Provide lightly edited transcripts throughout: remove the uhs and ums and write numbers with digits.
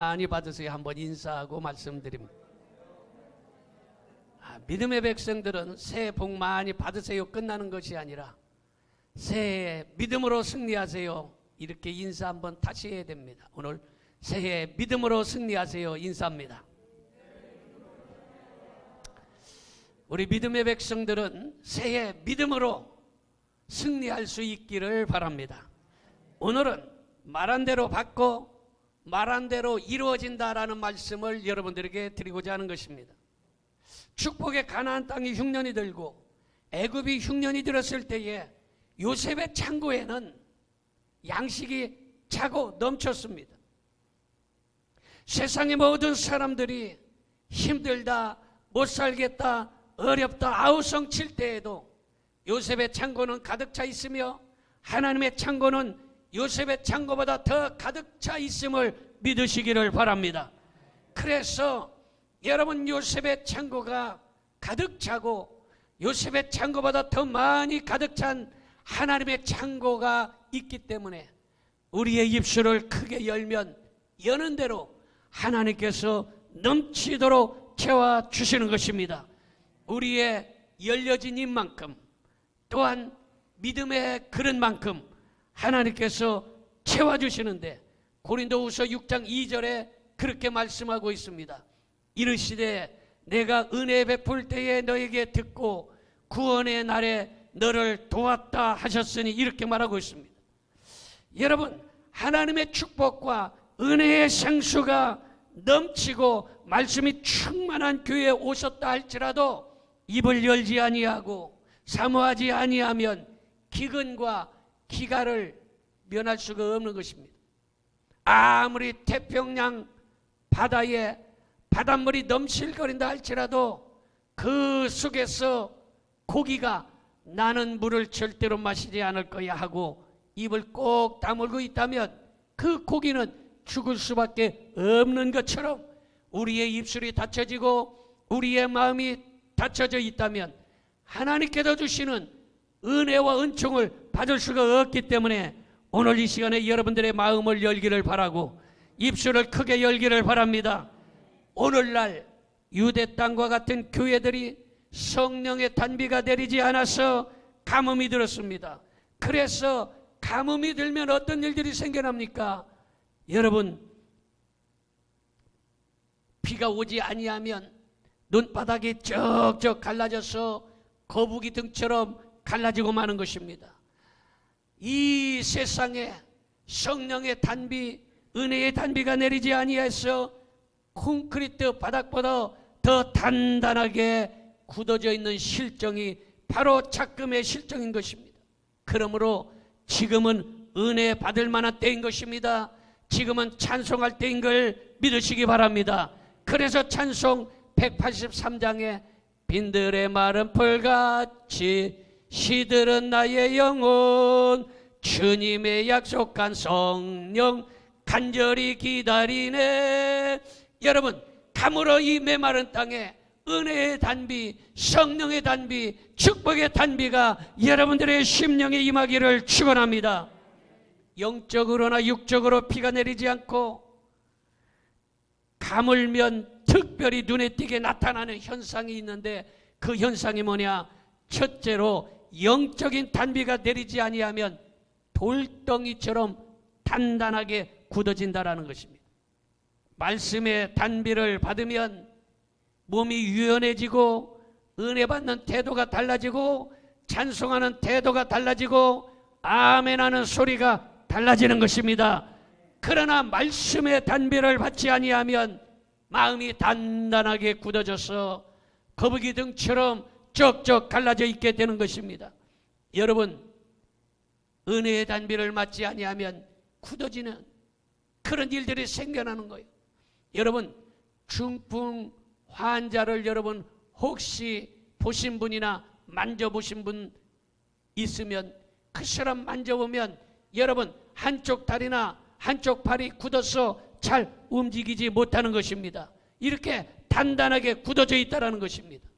많이 받으세요. 한번 인사하고 말씀드립니다. 믿음의 백성들은 새해 복 많이 받으세요 끝나는 것이 아니라 새해 믿음으로 승리하세요 이렇게 인사 한번 다시 해야 됩니다. 오늘 새해 믿음으로 승리하세요 인사합니다. 우리 믿음의 백성들은 새해 믿음으로 승리할 수 있기를 바랍니다. 오늘은 말한 대로 받고 말한 대로 이루어진다라는 말씀을 여러분들에게 드리고자 하는 것입니다. 축복의 가나안 땅이 흉년이 들고 애굽이 흉년이 들었을 때에 요셉의 창고에는 양식이 차고 넘쳤습니다. 세상의 모든 사람들이 힘들다, 못 살겠다, 어렵다, 아우성 칠 때에도 요셉의 창고는 가득 차 있으며 하나님의 창고는 요셉의 창고보다 더 가득 차 있음을 믿으시기를 바랍니다. 그래서 여러분 요셉의 창고가 가득 차고 요셉의 창고보다 더 많이 가득 찬 하나님의 창고가 있기 때문에 우리의 입술을 크게 열면 여는 대로 하나님께서 넘치도록 채워주시는 것입니다. 우리의 열려진 입만큼 또한 믿음의 그릇만큼 하나님께서 채워주시는데 고린도후서 6장 2절에 그렇게 말씀하고 있습니다. 이르시되 내가 은혜 베풀 때에 너에게 듣고 구원의 날에 너를 도왔다 하셨으니 이렇게 말하고 있습니다. 여러분 하나님의 축복과 은혜의 생수가 넘치고 말씀이 충만한 교회에 오셨다 할지라도 입을 열지 아니하고 사모하지 아니하면 기근과 기가를 면할 수가 없는 것입니다. 아무리 태평양 바다에 바닷물이 넘실거린다 할지라도 그 속에서 고기가 나는 물을 절대로 마시지 않을 거야 하고 입을 꼭 다물고 있다면 그 고기는 죽을 수밖에 없는 것처럼 우리의 입술이 닫혀지고 우리의 마음이 닫혀져 있다면 하나님께서 주시는 은혜와 은총을 받을 수가 없기 때문에 오늘 이 시간에 여러분들의 마음을 열기를 바라고 입술을 크게 열기를 바랍니다. 오늘날 유대 땅과 같은 교회들이 성령의 단비가 내리지 않아서 가뭄이 들었습니다. 그래서 가뭄이 들면 어떤 일들이 생겨납니까? 여러분 비가 오지 아니하면 눈바닥이 쩍쩍 갈라져서 거북이 등처럼 갈라지고 마는 것입니다. 이 세상에 성령의 단비, 은혜의 단비가 내리지 아니해서 콘크리트 바닥보다 더 단단하게 굳어져 있는 실정이 바로 작금의 실정인 것입니다. 그러므로 지금은 은혜 받을 만한 때인 것입니다. 지금은 찬송할 때인 걸 믿으시기 바랍니다. 그래서 찬송 183장에 빈들의 마른 풀같이 시들은 나의 영혼 주님의 약속한 성령 간절히 기다리네. 여러분 가물어 이 메마른 땅에 은혜의 단비, 성령의 단비, 축복의 단비가 여러분들의 심령에 임하기를 축원합니다. 영적으로나 육적으로 비가 내리지 않고 가물면 특별히 눈에 띄게 나타나는 현상이 있는데 그 현상이 뭐냐? 첫째로 영적인 단비가 내리지 아니하면 돌덩이처럼 단단하게 굳어진다라는 것입니다. 말씀의 단비를 받으면 몸이 유연해지고 은혜 받는 태도가 달라지고 찬송하는 태도가 달라지고 아멘하는 소리가 달라지는 것입니다. 그러나 말씀의 단비를 받지 아니하면 마음이 단단하게 굳어져서 거북이 등처럼 쩍쩍 갈라져 있게 되는 것입니다. 여러분 은혜의 단비를 맞지 아니하면 굳어지는 그런 일들이 생겨나는 거예요. 여러분 중풍 환자를 여러분 혹시 보신 분이나 만져보신 분 있으면 그 사람 만져보면 여러분 한쪽 다리나 한쪽 팔이 굳어서 잘 움직이지 못하는 것입니다. 이렇게 단단하게 굳어져 있다는 것입니다.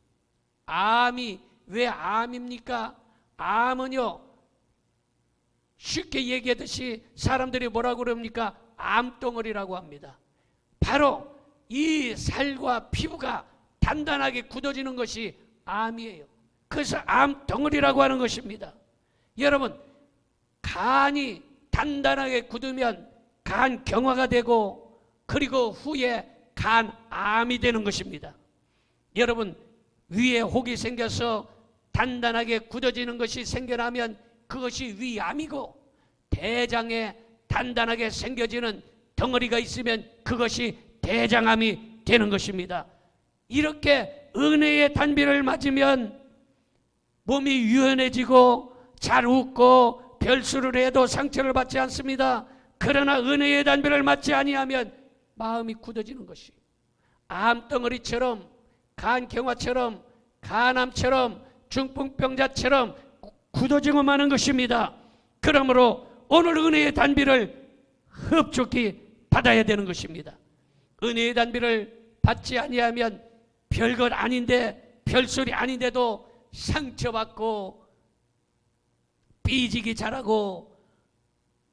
암이 왜 암입니까? 암은요 쉽게 얘기하듯이 사람들이 뭐라고 그럽니까? 암덩어리라고 합니다. 바로 이 살과 피부가 단단하게 굳어지는 것이 암이에요. 그래서 암 덩어리라고 하는 것입니다. 여러분, 간이 단단하게 굳으면 간 경화가 되고 그리고 후에 간암이 되는 것입니다. 여러분, 위에 혹이 생겨서 단단하게 굳어지는 것이 생겨나면 그것이 위암이고, 대장에 단단하게 생겨지는 덩어리가 있으면 그것이 대장암이 되는 것입니다. 이렇게 은혜의 단비를 맞으면 몸이 유연해지고 잘 웃고 별수를 해도 상처를 받지 않습니다. 그러나 은혜의 단비를 맞지 아니하면 마음이 굳어지는 것이, 암덩어리처럼, 간경화처럼, 간암처럼, 중풍병자처럼 굳어지고 마는 것입니다. 그러므로 오늘 은혜의 단비를 흡족히 받아야 되는 것입니다. 은혜의 단비를 받지 아니하면 별것 아닌데, 별소리 아닌데도 상처받고 삐지기 잘하고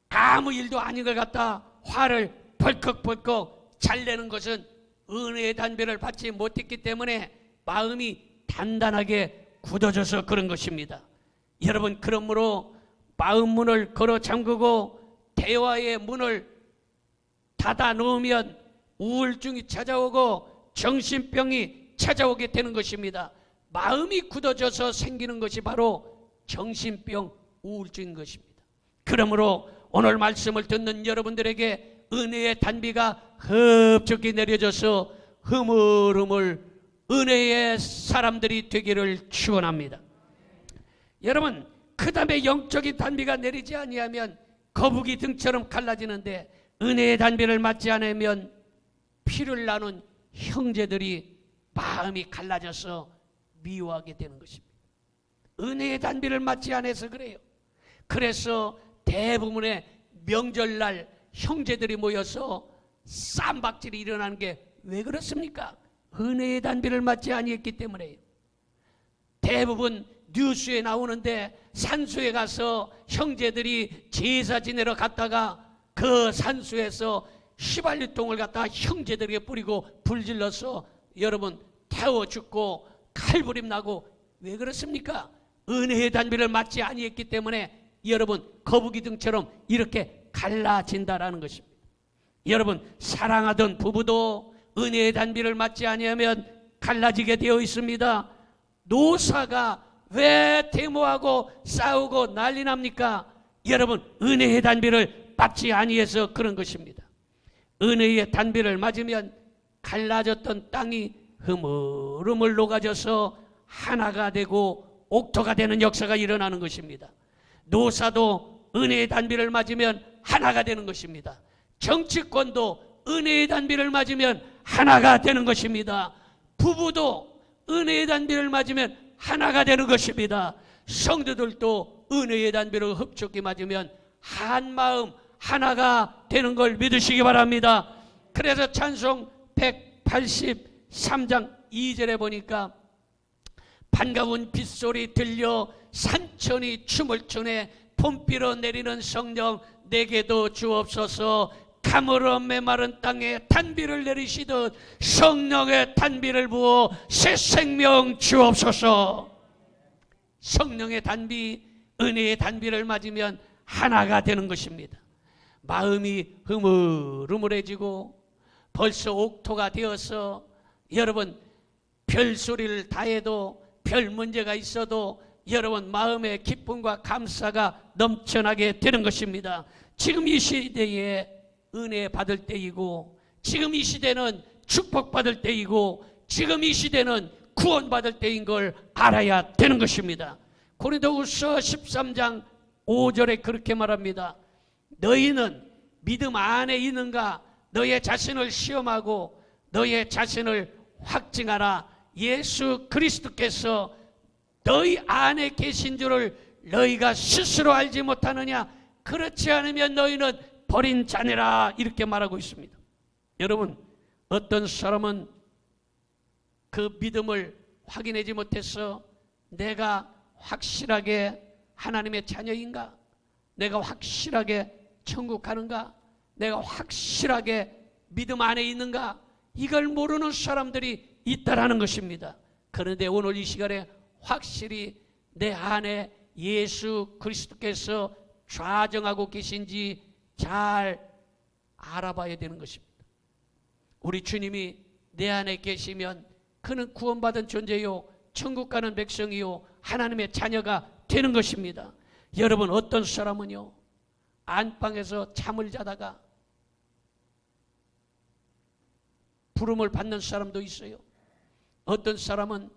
아무 일도 아닌 것 같다 화를 벌컥벌컥 잘 내는 것은 은혜의 단비를 받지 못했기 때문에 마음이 단단하게 굳어져서 그런 것입니다. 여러분, 그러므로 마음 문을 걸어 잠그고 대화의 문을 닫아 놓으면 우울증이 찾아오고 정신병이 찾아오게 되는 것입니다. 마음이 굳어져서 생기는 것이 바로 정신병, 우울증인 것입니다. 그러므로 오늘 말씀을 듣는 여러분들에게 은혜의 단비가 흡족히 내려져서 흐물흐물 은혜의 사람들이 되기를 축원합니다. 여러분, 그 다음에 영적인 단비가 내리지 아니하면 거북이 등처럼 갈라지는데, 은혜의 단비를 맞지 않으면 피를 나눈 형제들이 마음이 갈라져서 미워하게 되는 것입니다. 은혜의 단비를 맞지 않아서 그래요. 그래서 대부분의 명절날 형제들이 모여서 쌈박질이 일어나는 게 왜 그렇습니까? 은혜의 단비를 맞지 아니했기 때문에요. 대부분 뉴스에 나오는데 산수에 가서 형제들이 제사 지내러 갔다가 그 산수에서 휘발유통을 갖다가 형제들에게 뿌리고 불질러서 여러분 태워 죽고 칼부림 나고, 왜 그렇습니까? 은혜의 단비를 맞지 아니했기 때문에 여러분 거북이 등처럼 이렇게 갈라진다라는 것입니다. 여러분, 사랑하던 부부도 은혜의 단비를 맞지 아니하면 갈라지게 되어 있습니다. 노사가 왜 데모하고 싸우고 난리 납니까? 여러분, 은혜의 단비를 맞지 아니해서 그런 것입니다. 은혜의 단비를 맞으면 갈라졌던 땅이 흐물흐물 녹아져서 하나가 되고 옥토가 되는 역사가 일어나는 것입니다. 노사도 은혜의 단비를 맞으면 하나가 되는 것입니다. 정치권도 은혜의 단비를 맞으면 하나가 되는 것입니다. 부부도 은혜의 단비를 맞으면 하나가 되는 것입니다. 성도들도 은혜의 단비를 흡족히 맞으면 한 마음 하나가 되는 걸 믿으시기 바랍니다. 그래서 찬송 183장 2절에 보니까 반가운 빗소리 들려 산천이 춤을 추네, 봄비로 내리는 성령 내게도 주옵소서. 가물어 메마른 땅에 단비를 내리시듯 성령의 단비를 부어 새 생명 주옵소서. 성령의 단비, 은혜의 단비를 맞으면 하나가 되는 것입니다. 마음이 흐물흐물해지고 벌써 옥토가 되어서 여러분 별소리를 다 해도 별 문제가 있어도 여러분 마음의 기쁨과 감사가 넘쳐나게 되는 것입니다. 지금 이 시대에 은혜 받을 때이고, 지금 이 시대는 축복받을 때이고, 지금 이 시대는 구원받을 때인 걸 알아야 되는 것입니다. 고린도후서 13장 5절에 그렇게 말합니다. 너희는 믿음 안에 있는가? 너의 자신을 시험하고 너의 자신을 확증하라. 예수 그리스도께서 너희 안에 계신 줄을 너희가 스스로 알지 못하느냐? 그렇지 않으면 너희는 버린 자네라. 이렇게 말하고 있습니다. 여러분, 어떤 사람은 그 믿음을 확인하지 못해서 내가 확실하게 하나님의 자녀인가? 내가 확실하게 천국 가는가? 내가 확실하게 믿음 안에 있는가? 이걸 모르는 사람들이 있다라는 것입니다. 그런데 오늘 이 시간에 확실히 내 안에 예수 그리스도께서 좌정하고 계신지 잘 알아봐야 되는 것입니다. 우리 주님이 내 안에 계시면 그는 구원받은 존재요, 천국 가는 백성이요, 하나님의 자녀가 되는 것입니다. 여러분, 어떤 사람은요, 안방에서 잠을 자다가 부름을 받는 사람도 있어요. 어떤 사람은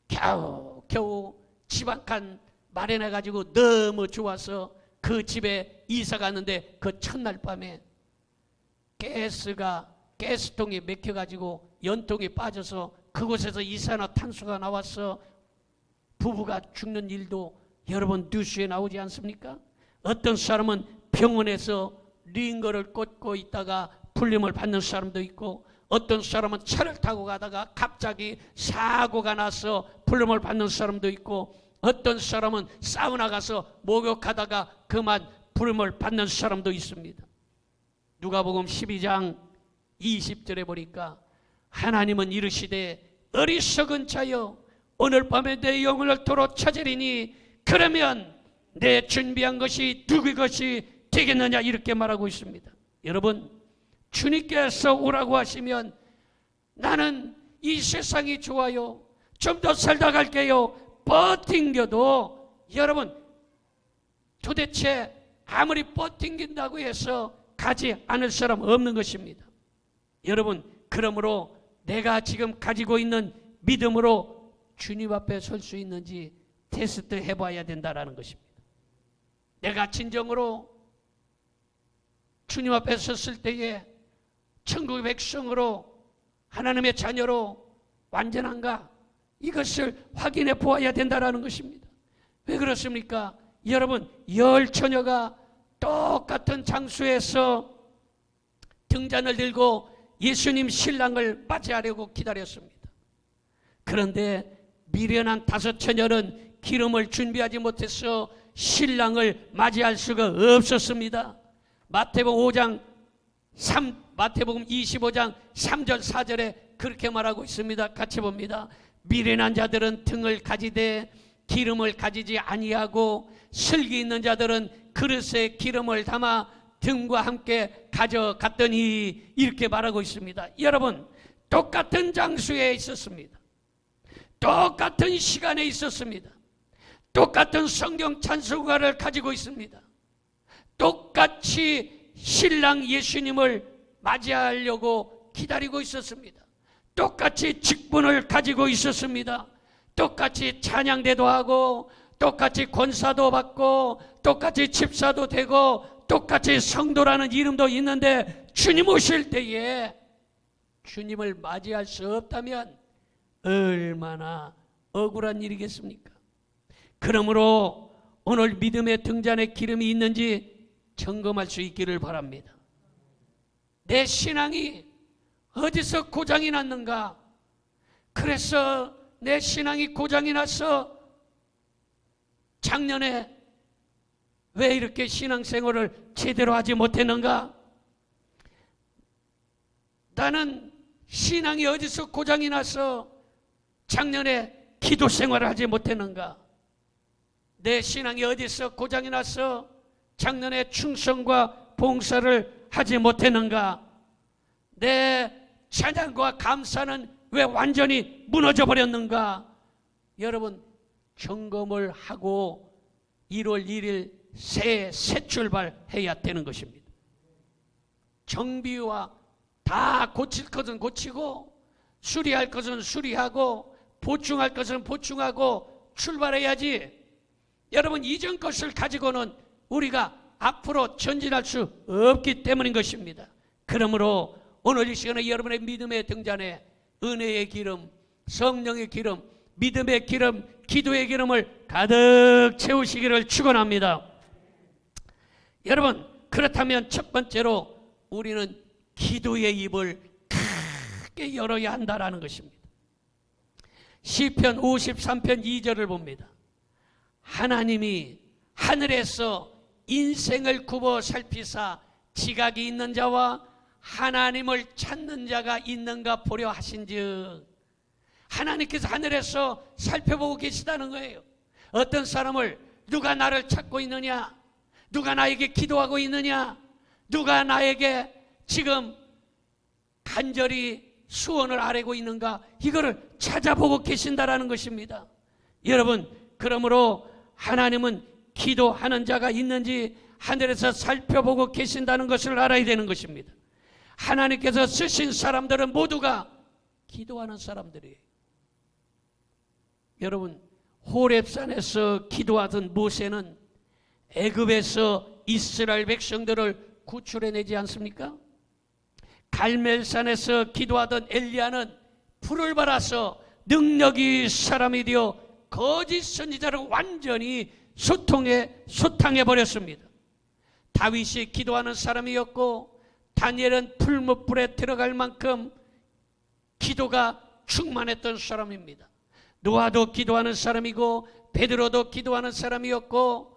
겨우 집 한 칸 마련해가지고 너무 좋아서 그 집에 이사 갔는데 그 첫날 밤에 가스통이 막혀가지고 연통이 빠져서 그곳에서 이산화탄소가 나와서 부부가 죽는 일도 여러분 뉴스에 나오지 않습니까? 어떤 사람은 병원에서 링거를 꽂고 있다가 불림을 받는 사람도 있고, 어떤 사람은 차를 타고 가다가 갑자기 사고가 나서 불림을 받는 사람도 있고, 어떤 사람은 사우나 가서 목욕하다가 그만 불림을 받는 사람도 있습니다. 누가복음 12장 20절에 보니까 하나님은 이르시되 어리석은 자여 오늘 밤에 내 영혼을 도로 찾으리니 그러면 내 준비한 것이 누구의 것이 되겠느냐, 이렇게 말하고 있습니다. 여러분, 주님께서 오라고 하시면 나는 이 세상이 좋아요, 좀 더 살다 갈게요, 버팅겨도 여러분 도대체 아무리 버팅긴다고 해서 가지 않을 사람 없는 것입니다. 여러분, 그러므로 내가 지금 가지고 있는 믿음으로 주님 앞에 설 수 있는지 테스트 해봐야 된다는 것입니다. 내가 진정으로 주님 앞에 섰을 때에 천국의 백성으로 하나님의 자녀로 완전한가, 이것을 확인해 보아야 된다는 것입니다. 왜 그렇습니까? 여러분, 10처녀가 똑같은 장소에서 등잔을 들고 예수님 신랑을 맞이하려고 기다렸습니다. 그런데 미련한 5처녀는 기름을 준비하지 못해서 신랑을 맞이할 수가 없었습니다. 마태복음 25장 3절 4절에 그렇게 말하고 있습니다. 같이 봅니다. 미련한 자들은 등을 가지되 기름을 가지지 아니하고 슬기 있는 자들은 그릇에 기름을 담아 등과 함께 가져갔더니, 이렇게 말하고 있습니다. 여러분, 똑같은 장소에 있었습니다. 똑같은 시간에 있었습니다. 똑같은 성경 찬송가를 가지고 있습니다. 똑같이 신랑 예수님을 맞이하려고 기다리고 있었습니다. 똑같이 직분을 가지고 있었습니다. 똑같이 찬양대도 하고, 똑같이 권사도 받고, 똑같이 집사도 되고, 똑같이 성도라는 이름도 있는데 주님 오실 때에 주님을 맞이할 수 없다면 얼마나 억울한 일이겠습니까? 그러므로 오늘 믿음의 등잔에 기름이 있는지 점검할 수 있기를 바랍니다. 내 신앙이 어디서 고장이 났는가? 그래서 내 신앙이 고장이 나서 작년에 왜 이렇게 신앙생활을 제대로 하지 못했는가? 나는 신앙이 어디서 고장이 나서 작년에 기도 생활을 하지 못했는가? 내 신앙이 어디서 고장이 나서 작년에 충성과 봉사를 하지 못했는가? 내 찬양과 감사는 왜 완전히 무너져 버렸는가? 여러분, 점검을 하고 1월 1일 새 출발해야 되는 것입니다. 정비와 다 고칠 것은 고치고, 수리할 것은 수리하고, 보충할 것은 보충하고 출발해야지. 여러분, 이전 것을 가지고는 우리가 앞으로 전진할 수 없기 때문인 것입니다. 그러므로 오늘 이 시간에 여러분의 믿음의 등잔에 은혜의 기름, 성령의 기름, 믿음의 기름, 기도의 기름을 가득 채우시기를 축원합니다. 여러분, 그렇다면 첫 번째로 우리는 기도의 입을 크게 열어야 한다는 것입니다. 시편 53편 2절을 봅니다. 하나님이 하늘에서 인생을 굽어 살피사 지각이 있는 자와 하나님을 찾는 자가 있는가 보려 하신즉, 하나님께서 하늘에서 살펴보고 계시다는 거예요. 어떤 사람을, 누가 나를 찾고 있느냐, 누가 나에게 기도하고 있느냐, 누가 나에게 지금 간절히 수원을 아뢰고 있는가, 이거를 찾아보고 계신다라는 것입니다. 여러분, 그러므로 하나님은 기도하는 자가 있는지 하늘에서 살펴보고 계신다는 것을 알아야 되는 것입니다. 하나님께서 쓰신 사람들은 모두가 기도하는 사람들이에요. 여러분, 호렙산에서 기도하던 모세는 애굽에서 이스라엘 백성들을 구출해내지 않습니까? 갈멜산에서 기도하던 엘리야는 불을 받아서 능력이 사람이 되어 거짓 선지자를 완전히 소탕해 버렸습니다. 다윗이 기도하는 사람이었고, 다니엘은 풀무불에 들어갈 만큼 기도가 충만했던 사람입니다. 노아도 기도하는 사람이고, 베드로도 기도하는 사람이었고,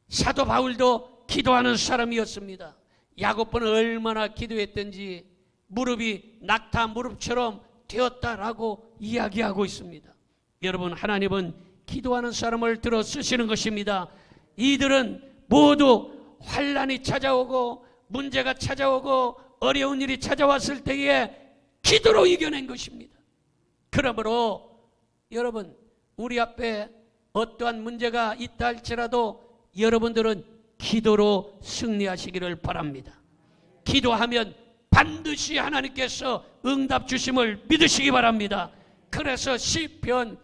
사도 바울도 기도하는 사람이었습니다. 야고보는 얼마나 기도했던지 무릎이 낙타 무릎처럼 되었다라고 이야기하고 있습니다. 여러분, 하나님은 기도하는 사람을 들어 쓰시는 것입니다. 이들은 모두 환난이 찾아오고 문제가 찾아오고 어려운 일이 찾아왔을 때에 기도로 이겨낸 것입니다. 그러므로 여러분, 우리 앞에 어떠한 문제가 있다 할지라도 여러분들은 기도로 승리하시기를 바랍니다. 기도하면 반드시 하나님께서 응답 주심을 믿으시기 바랍니다. 그래서 시편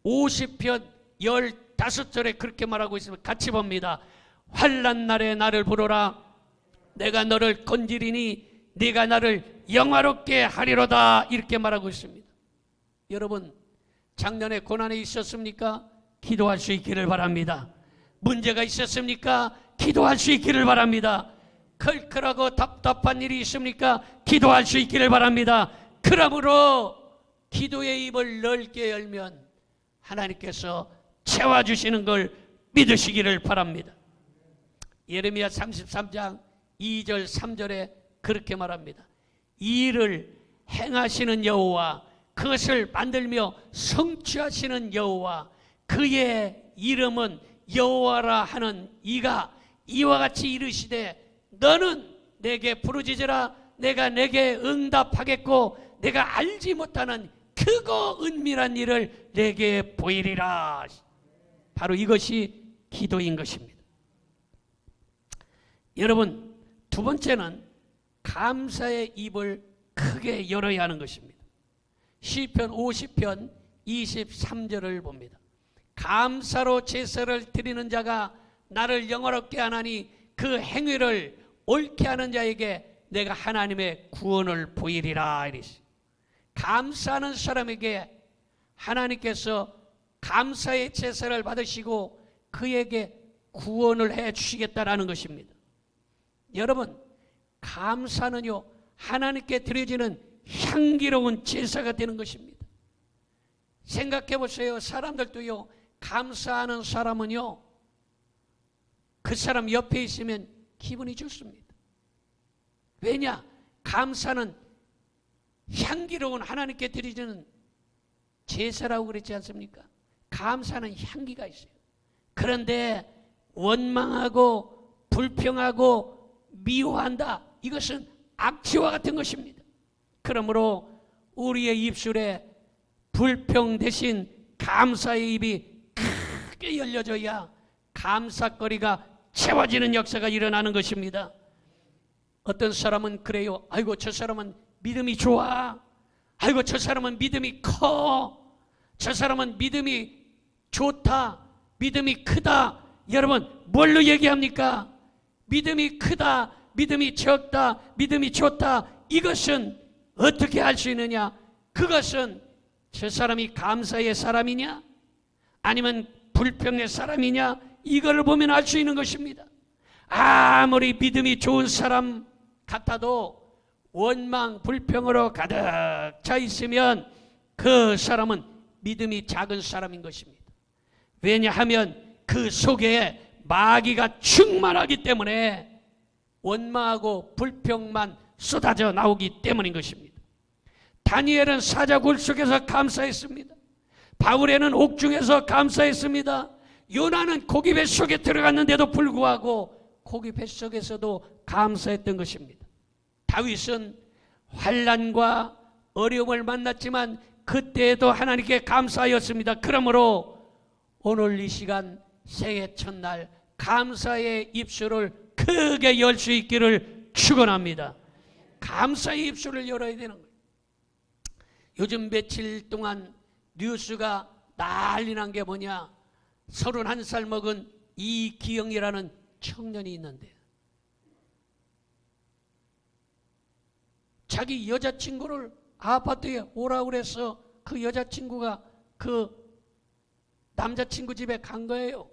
50편 15절에 그렇게 말하고 있습니다. 같이 봅니다. 환난 날에 나를 부르라. 내가 너를 건지리니 네가 나를 영화롭게 하리로다. 이렇게 말하고 있습니다. 여러분, 작년에 고난이 있었습니까? 기도할 수 있기를 바랍니다. 문제가 있었습니까? 기도할 수 있기를 바랍니다. 클클하고 답답한 일이 있습니까? 기도할 수 있기를 바랍니다. 그러므로 기도의 입을 넓게 열면 하나님께서 채워주시는 걸 믿으시기를 바랍니다. 예레미야 33장 2절 3절에 그렇게 말합니다. 이 일을 행하시는 여호와, 그것을 만들며 성취하시는 여호와, 그의 이름은 여호와라 하는 이가 이와 같이 이르시되, 너는 내게 부르짖으라. 내가 내게 응답하겠고 내가 알지 못하는 크고 은밀한 일을 내게 보이리라. 바로 이것이 기도인 것입니다. 여러분, 두 번째는 감사의 입을 크게 열어야 하는 것입니다. 시편 50편 23절을 봅니다. 감사로 제사를 드리는 자가 나를 영화롭게 하나니 그 행위를 옳게 하는 자에게 내가 하나님의 구원을 보이리라. 이랬어요. 감사하는 사람에게 하나님께서 감사의 제사를 받으시고 그에게 구원을 해 주시겠다라는 것입니다. 여러분, 감사는요, 하나님께 드려지는 향기로운 제사가 되는 것입니다. 생각해 보세요. 사람들도요, 감사하는 사람은요, 그 사람 옆에 있으면 기분이 좋습니다. 왜냐? 감사는 향기로운 하나님께 드리는 제사라고 그랬지 않습니까? 감사는 향기가 있어요. 그런데 원망하고 불평하고 미워한다, 이것은 악취와 같은 것입니다. 그러므로 우리의 입술에 불평 대신 감사의 입이 크게 열려져야 감사거리가 채워지는 역사가 일어나는 것입니다. 어떤 사람은 그래요. 아이고, 저 사람은 믿음이 좋아. 아이고, 저 사람은 믿음이 커. 저 사람은 믿음이 좋다. 믿음이 크다. 여러분, 뭘로 얘기합니까? 믿음이 크다, 믿음이 적다, 믿음이 좋다. 이것은 어떻게 할 수 있느냐? 그것은 저 사람이 감사의 사람이냐? 아니면 불평의 사람이냐? 이걸 보면 알 수 있는 것입니다. 아무리 믿음이 좋은 사람 같아도 원망, 불평으로 가득 차 있으면 그 사람은 믿음이 작은 사람인 것입니다. 왜냐하면 그 속에 마귀가 충만하기 때문에 원망하고 불평만 쏟아져 나오기 때문인 것입니다. 다니엘은 사자굴 속에서 감사했습니다. 바울에는 옥중에서 감사했습니다. 요나는 고기 뱃속에 들어갔는데도 불구하고 고기 뱃속에서도 감사했던 것입니다. 다윗은 환난과 어려움을 만났지만 그때에도 하나님께 감사하였습니다. 그러므로 오늘 이 시간 새해 첫날 감사의 입술을 크게 열 수 있기를 축원합니다. 감사의 입술을 열어야 되는 거예요. 요즘 며칠 동안 뉴스가 난리 난 게 뭐냐, 31살 먹은 이기영이라는 청년이 있는데 자기 여자친구를 아파트에 오라고 그래서 그 여자친구가 그 남자친구 집에 간 거예요.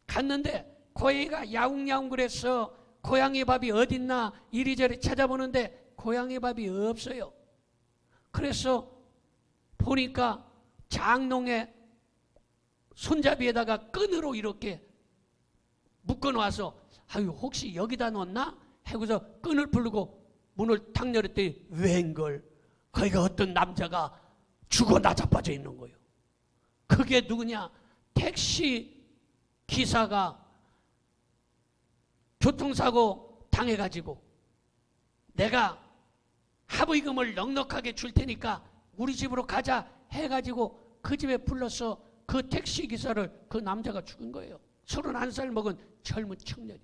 갔는데 고양이가 야웅야웅 그래서 고양이 밥이 어딨나 이리저리 찾아보는데 고양이 밥이 없어요. 그래서 보니까 장롱에 손잡이에다가 끈으로 이렇게 묶어놔서 아유 혹시 여기다 놓았나? 하고서 끈을 풀고 문을 탁 열었더니 웬걸 거기가 어떤 남자가 죽어 나자빠져 있는 거예요. 그게 누구냐? 택시 기사가 교통사고 당해가지고 내가 합의금을 넉넉하게 줄 테니까 우리 집으로 가자 해가지고 그 집에 불러서 그 택시 기사를 그 남자가 죽은 거예요. 31살 먹은 젊은 청년이.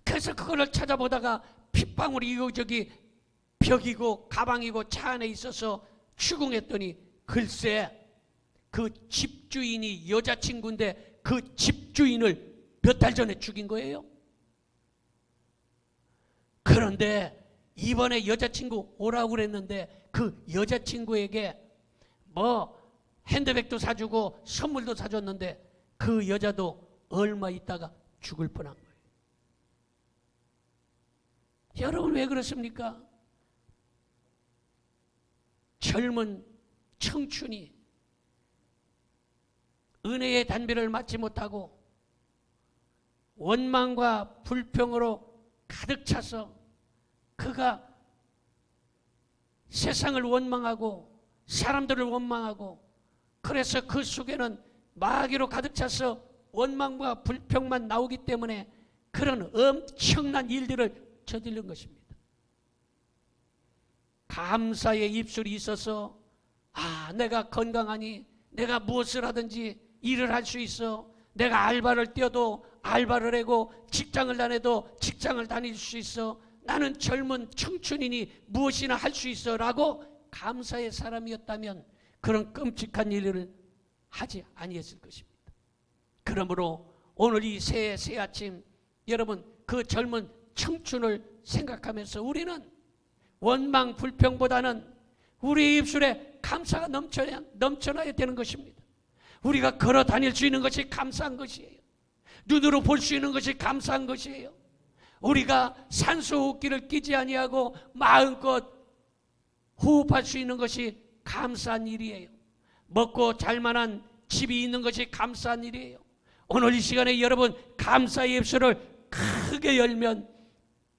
그래서 그거를 찾아보다가 핏방울이 이거저기 벽이고 가방이고 차 안에 있어서 추궁했더니 글쎄 그 집주인이 여자친구인데 그 집주인을 몇 달 전에 죽인 거예요. 그런데 이번에 여자친구 오라고 그랬는데 그 여자친구에게 뭐 핸드백도 사주고 선물도 사줬는데 그 여자도 얼마 있다가 죽을 뻔한 거예요. 여러분 왜 그렇습니까? 젊은 청춘이 은혜의 단비를 맞지 못하고 원망과 불평으로 가득 차서 그가 세상을 원망하고 사람들을 원망하고 그래서 그 속에는 마귀로 가득 차서 원망과 불평만 나오기 때문에 그런 엄청난 일들을 저지른 것입니다. 감사의 입술이 있어서 내가 건강하니 내가 무엇을 하든지 일을 할 수 있어, 내가 알바를 뛰어도 알바를 하고 직장을 다녀도 직장을 다닐 수 있어, 나는 젊은 청춘이니 무엇이나 할 수 있어 라고 감사의 사람이었다면 그런 끔찍한 일을 하지 아니했을 것입니다. 그러므로 오늘 이 새 아침 여러분 그 젊은 청춘을 생각하면서 우리는 원망 불평보다는 우리의 입술에 감사가 넘쳐나야 되는 것입니다. 우리가 걸어 다닐 수 있는 것이 감사한 것이에요. 눈으로 볼 수 있는 것이 감사한 것이에요. 우리가 산소호흡기를 끼지 아니하고 마음껏 호흡할 수 있는 것이 감사한 일이에요. 먹고 잘만한 집이 있는 것이 감사한 일이에요. 오늘 이 시간에 여러분 감사의 입술을 크게 열면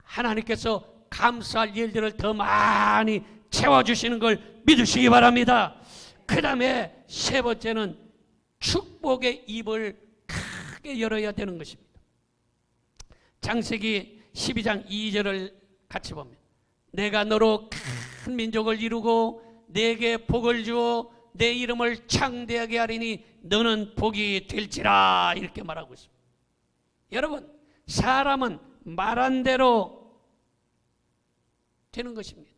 하나님께서 감사할 일들을 더 많이 채워주시는 걸 믿으시기 바랍니다. 그 다음에 세 번째는 축복의 입을 크게 열어야 되는 것입니다. 창세기 12장 2절을 같이 보면 내가 너로 큰 민족을 이루고 내게 복을 주어 내 이름을 창대하게 하리니 너는 복이 될지라 이렇게 말하고 있습니다. 여러분 사람은 말한 대로 되는 것입니다.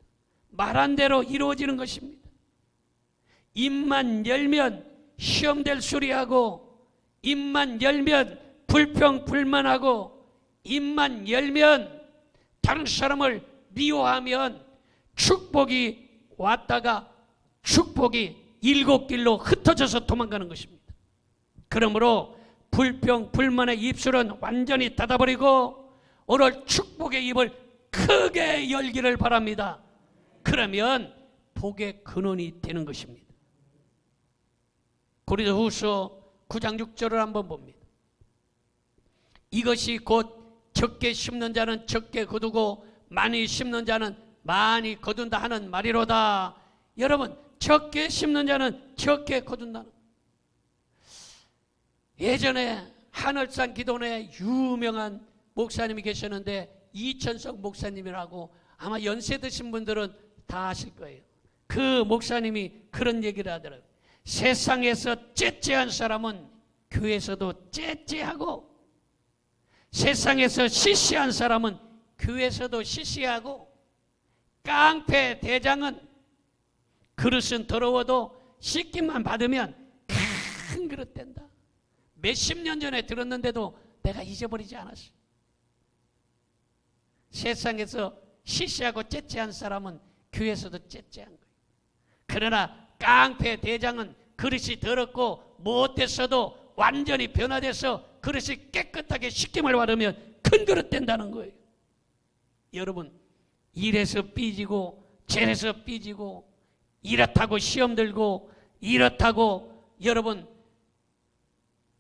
말한 대로 이루어지는 것입니다. 입만 열면 시험될 소리하고 입만 열면 불평 불만하고 입만 열면 다른 사람을 미워하면 축복이 왔다가 축복이 일곱 길로 흩어져서 도망가는 것입니다. 그러므로 불평 불만의 입술은 완전히 닫아버리고 오늘 축복의 입을 크게 열기를 바랍니다. 그러면 복의 근원이 되는 것입니다. 고린도후서 9장 6절을 한번 봅니다. 이것이 곧 적게 심는 자는 적게 거두고 많이 심는 자는 많이 거둔다 하는 말이로다. 여러분, 적게 심는 자는 적게 거둔다는. 예전에 하늘산 기도원에 유명한 목사님이 계셨는데 이천석 목사님이라고 아마 연세 드신 분들은 다 아실 거예요. 그 목사님이 그런 얘기를 하더라고요. 세상에서 째째한 사람은 교회에서도 째째하고, 세상에서 시시한 사람은 교회에서도 시시하고, 깡패 대장은 그릇은 더러워도 씻기만 받으면 큰 그릇 된다. 몇십 년 전에 들었는데도 내가 잊어버리지 않았어. 세상에서 시시하고 째째한 사람은 교회에서도 째째한 거예요. 그러나 깡패 대장은 그릇이 더럽고 못됐어도 완전히 변화돼서 그릇이 깨끗하게 씻김을 받으면 큰 그릇 된다는 거예요. 여러분, 이래서 삐지고 저래서 삐지고 이렇다고 시험 들고 이렇다고 여러분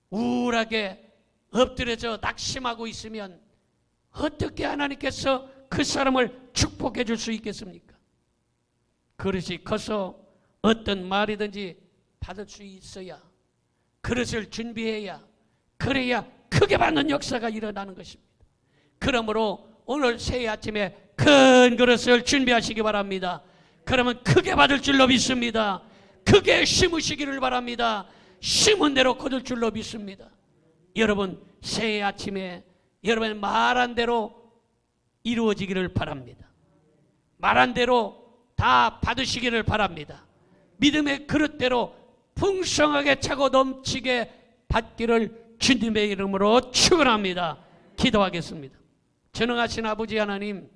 우울하게 엎드려져 낙심하고 있으면 어떻게 하나님께서 그 사람을 축복해 줄 수 있겠습니까? 그릇이 커서 어떤 말이든지 받을 수 있어야, 그릇을 준비해야, 그래야 크게 받는 역사가 일어나는 것입니다. 그러므로 오늘 새해 아침에 큰 그릇을 준비하시기 바랍니다. 그러면 크게 받을 줄로 믿습니다. 크게 심으시기를 바랍니다. 심은 대로 거둘 줄로 믿습니다. 여러분, 새해 아침에 여러분 말한 대로 이루어지기를 바랍니다. 말한 대로 다 받으시기를 바랍니다. 믿음의 그릇대로 풍성하게 차고 넘치게 받기를 주님의 이름으로 축원합니다. 기도하겠습니다. 전능하신 아버지 하나님,